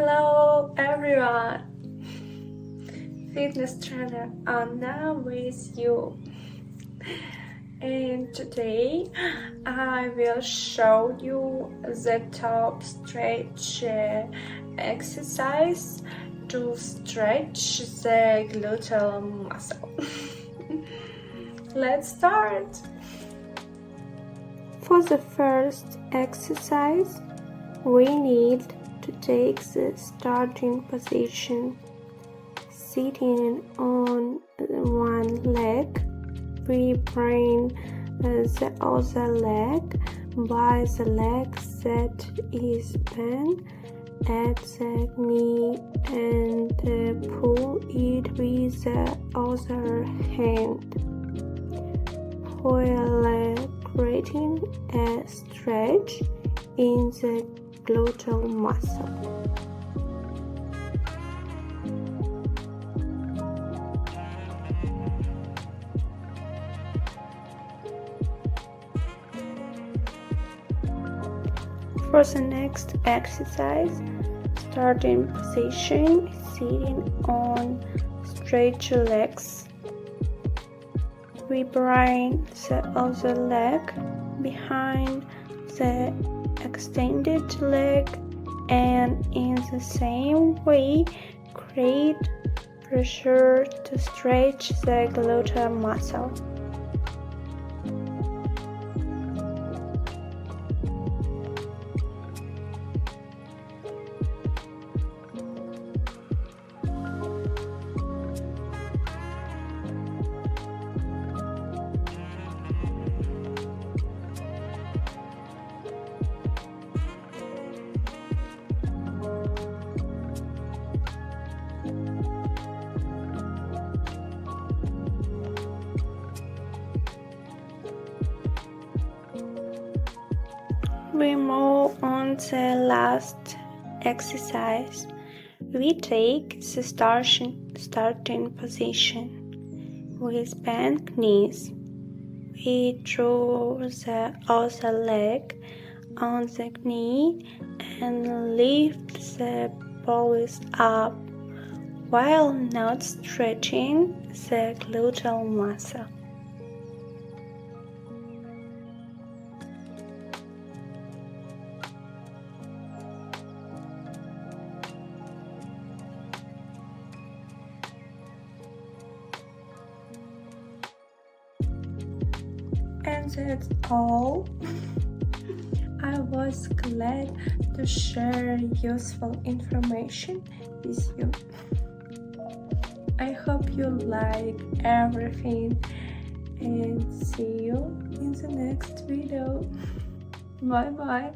Hello everyone, fitness trainer Anna with you, and today I will show you the top stretch exercise to stretch the gluteal muscle. Let's start. For the first exercise, we need to take the starting position. Sitting on one leg, we bring the other leg by the leg that is bent at the knee and pull it with the other hand, while creating a stretch in the gluteal muscle. For the next exercise, starting position, sitting on straight legs. We bring the other leg behind the extended leg and in the same way create pressure to stretch the gluteal muscle. We move on to the last exercise. We take the starting position with bent knees. We draw the other leg on the knee and lift the pelvis up while not stretching the gluteal muscle. And that's all. I was glad to share useful information with you. I hope you like everything and see you in the next video. Bye bye.